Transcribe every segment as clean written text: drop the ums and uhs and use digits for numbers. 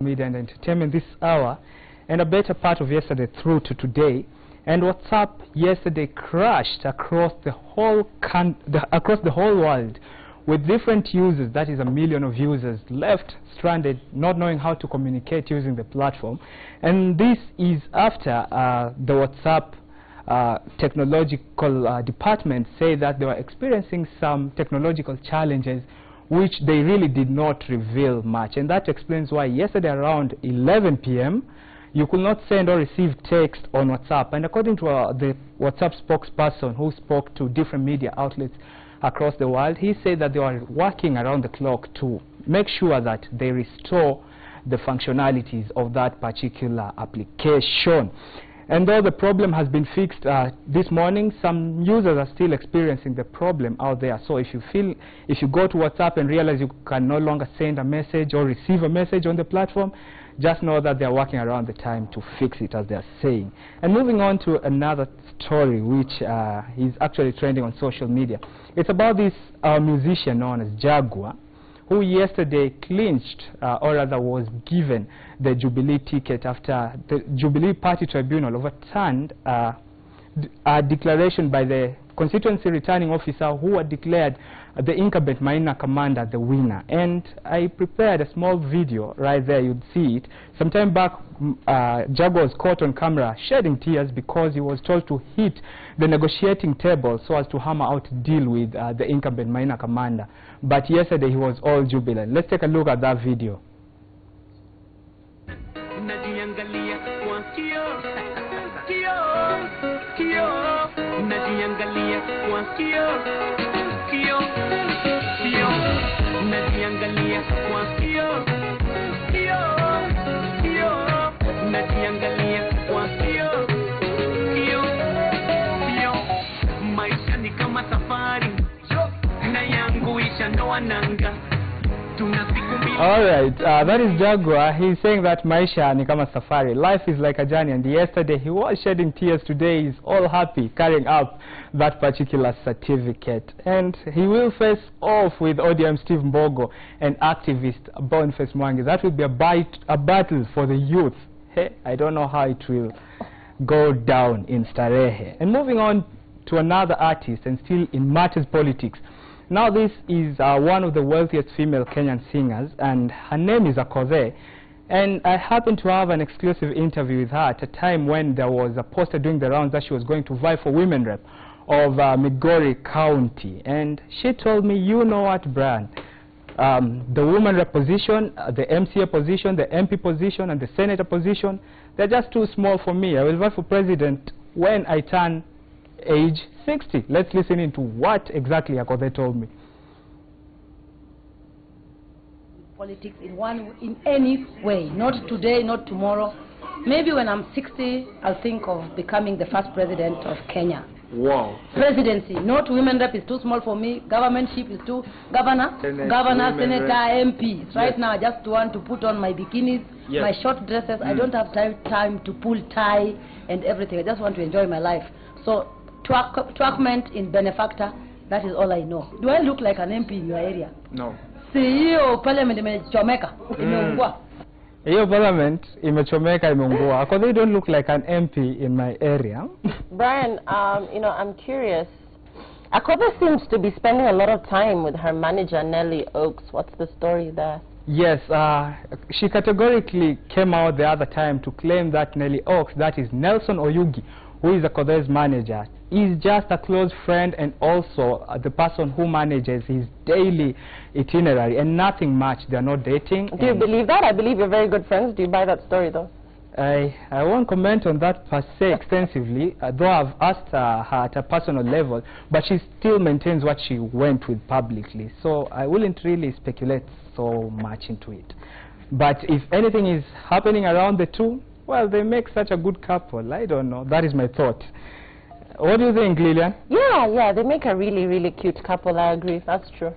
media and entertainment this hour, and a better part of yesterday through to today. And WhatsApp yesterday crashed across the whole world, with different users, that is 1 million of users, left stranded, not knowing how to communicate using the platform. And this is after the WhatsApp technological department say that they were experiencing some technological challenges which they really did not reveal much. And that explains why yesterday around 11 p.m. you could not send or receive text on WhatsApp. And according to the WhatsApp spokesperson who spoke to different media outlets across the world, he said that they were working around the clock to make sure that they restore the functionalities of that particular application. And though the problem has been fixed this morning, some users are still experiencing the problem out there. So if you go to WhatsApp and realize you can no longer send a message or receive a message on the platform, just know that they're working around the time to fix it, as they're saying. And moving on to another story which is actually trending on social media. It's about this musician known as Jaguar, who yesterday clinched, or rather was given the Jubilee ticket after the Jubilee Party Tribunal overturned a declaration by the constituency returning officer who had declared the incumbent Maina commander the winner. And I prepared a small video right there, you'd see it. Sometime back, Jaguar was caught on camera shedding tears because he was told to hit the negotiating table so as to hammer out a deal with the incumbent Maina commander. But yesterday he was all jubilant. Let's take a look at that video. Alright, that is Jaguar. He's saying that maisha ni kama safari. Life is like a journey, and yesterday he was shedding tears. Today he's all happy carrying up that particular certificate. And he will face off with ODM Steve Mbogo and activist Boniface Mwangi. That will be a battle for the youth. Hey, I don't know how it will go down in Starehe. And moving on to another artist, and still in matters politics. Now this is one of the wealthiest female Kenyan singers, and her name is Akothee. And I happened to have an exclusive interview with her at a time when there was a poster doing the rounds that she was going to vie for women rep of Migori County. And she told me, you know what, Brian, the woman rep position, the MCA position, the MP position, and the senator position, they're just too small for me. I will vie for president when I turn age 60. Let's listen into what exactly Akothee told me. Politics in any way, not today, not tomorrow. Maybe when I'm 60, I'll think of becoming the first president of Kenya. Wow. Presidency, not women rep is too small for me. Governmentship is too. Governor, senator, MP. Right yes. Now I just want to put on my bikinis, yes. My short dresses. I don't have time to pull tie and everything. I just want to enjoy my life. So twerkment in benefactor, that is all I know. Do I look like an MP in your area? No. CEO parliament imechomeka imeungua. Hiyo parliament imechomeka imeungua. Because they don't look like an MP in my area. Brian, you know, I'm curious. Akothee seems to be spending a lot of time with her manager Nelly Oaks. What's the story there? Yes, she categorically came out the other time to claim that Nelly Oaks, that is Nelson Oyugi, who is Akothee's manager, is just a close friend and also the person who manages his daily itinerary, and nothing much. They're not dating. Do you believe that? I believe you're very good friends. Do you buy that story though? I won't comment on that per se extensively, though I've asked her at a personal level, but she still maintains what she went with publicly. So I wouldn't really speculate so much into it. But if anything is happening around the two, well, they make such a good couple. I don't know. That is my thought. What do you think, Lillian? Yeah, they make a really, really cute couple. I agree. That's true.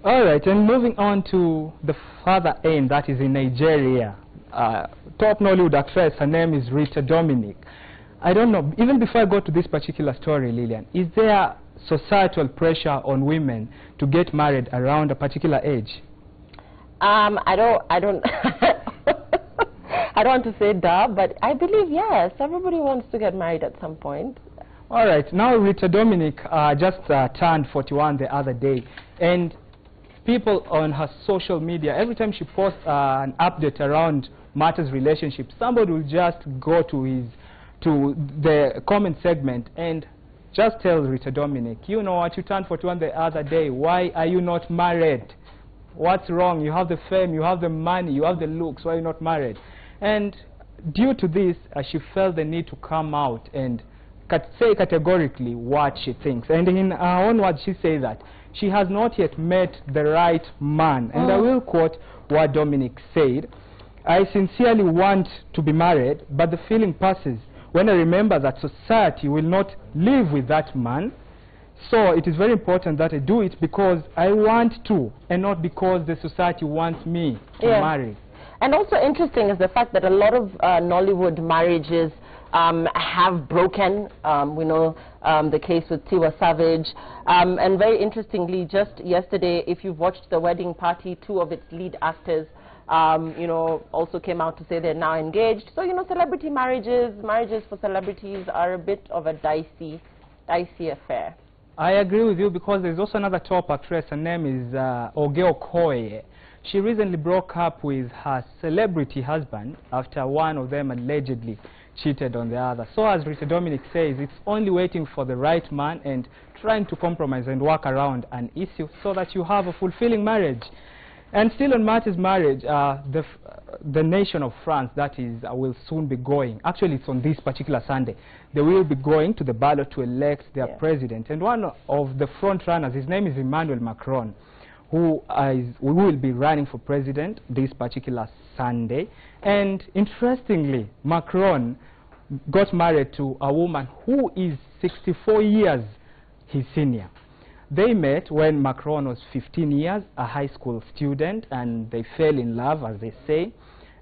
All right, and moving on to the further end, that is in Nigeria. Top Nollywood actress, her name is Rita Dominic. I don't know, even before I go to this particular story, Lillian, is there societal pressure on women to get married around a particular age? I don't don't want to say duh, but I believe yes, everybody wants to get married at some point. All right, now Rita Dominic just turned 41 the other day, and people on her social media, every time she posts an update around Martha's relationship, somebody will just go to the comment segment and just tell Rita Dominic, you know what, you turned 41 the other day, why are you not married? What's wrong? You have the fame, you have the money, you have the looks, why are you not married? And due to this, she felt the need to come out and say categorically what she thinks. And in her own words, she says that she has not yet met the right man. And I will quote what Dominic said. I sincerely want to be married, but the feeling passes when I remember that society will not live with that man. So it is very important that I do it because I want to, and not because the society wants me to marry. And also interesting is the fact that a lot of Nollywood marriages have broken. We know the case with Tiwa Savage. And very interestingly, just yesterday, if you've watched the wedding party, 2 of its lead actors you know, also came out to say they're now engaged. So, you know, celebrity marriages for celebrities are a bit of a dicey affair. I agree with you because there's also another top actress. Her name is Akothee. She recently broke up with her celebrity husband after one of them allegedly cheated on the other. So as Rita Dominic says, it's only waiting for the right man and trying to compromise and work around an issue so that you have a fulfilling marriage. And still on Martha's marriage, the nation of France, that is, will soon be going. Actually, it's on this particular Sunday. They will be going to the ballot to elect their president. And one of the front runners, his name is Emmanuel Macron, who will be running for president this particular Sunday. And interestingly, Macron got married to a woman who is 64 years his senior. They met when Macron was 15 years, a high school student, and they fell in love, as they say.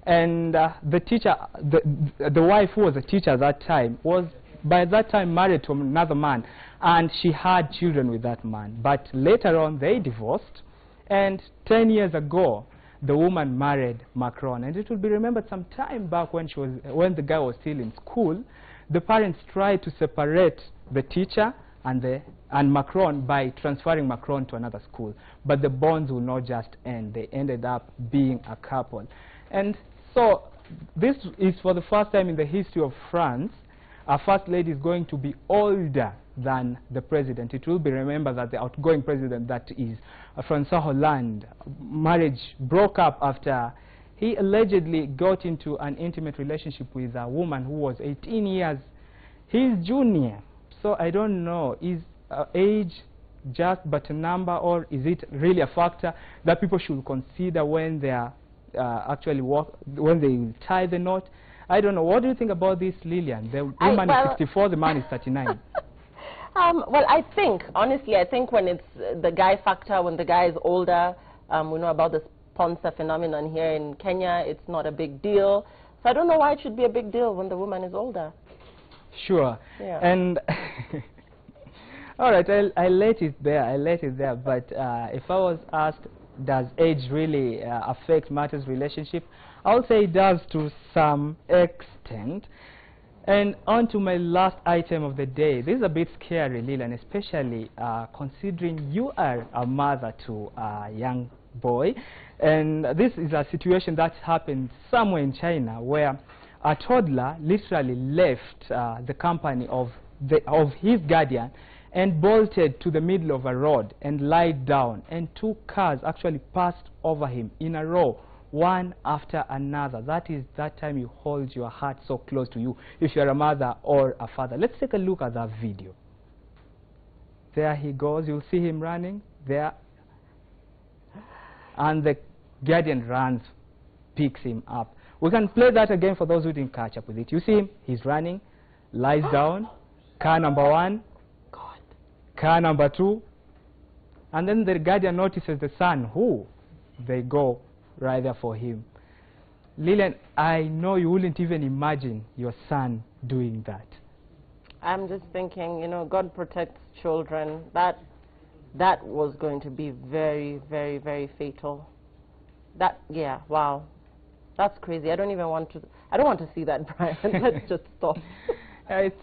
And the teacher, the wife who was a teacher at that time, was by that time married to another man, and she had children with that man. But later on, they divorced, and 10 years ago, the woman married Macron. And it will be remembered some time back when the guy was still in school, the parents tried to separate the teacher and Macron by transferring Macron to another school. But the bonds will not just end. They ended up being a couple. And so this is for the first time in the history of France, a first lady is going to be older than the president. It will be remembered that the outgoing president, that is François Hollande, marriage broke up after he allegedly got into an intimate relationship with a woman who was 18 years his junior. So I don't know, is age just but a number, or is it really a factor that people should consider when they are when they tie the knot? I don't know. What do you think about this, Lillian? The woman is 64, the man is 39. Well, I think, honestly, I think when it's the guy factor, when the guy is older, we know about the sponsor phenomenon here in Kenya, it's not a big deal. So I don't know why it should be a big deal when the woman is older. Sure. Yeah. And all right, I let it there. But if I was asked, does age really affect Martha's relationship? I'll say it does to some extent. And on to my last item of the day. This is a bit scary, Lillian, especially considering you are a mother to a young boy. And this is a situation that happened somewhere in China where a toddler literally left the company of his guardian and bolted to the middle of a road and lied down. And 2 cars actually passed over him in a row, one after another. That is that time you hold your heart so close to you if you're a mother or a father. Let's take a look at that video. There he goes. You'll see him running there. And the guardian runs, picks him up. We can play that again for those who didn't catch up with it. You see him, he's running, lies down, car number 1, car number 2, and then the guardian notices the son, who they go right there for him. Lillian, I know you wouldn't even imagine your son doing that. I'm just thinking, you know, God protects children. That was going to be very, very, very fatal. Yeah, wow. That's crazy. I don't want to see that, Brian. Let's just stop. It's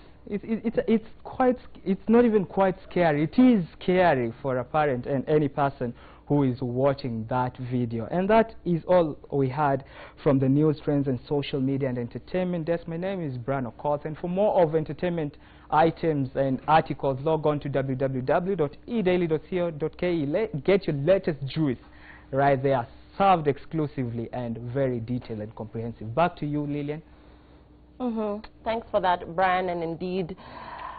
not even quite scary. It is scary for a parent and any person who is watching that video. And that is all we had from the news, trends, and social media and entertainment desk. My name is Brian Akothee, and for more of entertainment items and articles, log on to www.edaily.co.ke. Get your latest juice right there, served exclusively and very detailed and comprehensive. Back to you, Lillian. Thanks for that, Brian. And indeed,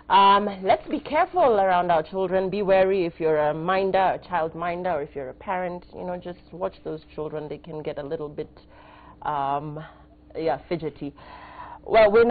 let's be careful around our children. Be wary if you're a minder, a child minder, or if you're a parent. You know, just watch those children. They can get a little bit, fidgety. Well, we're now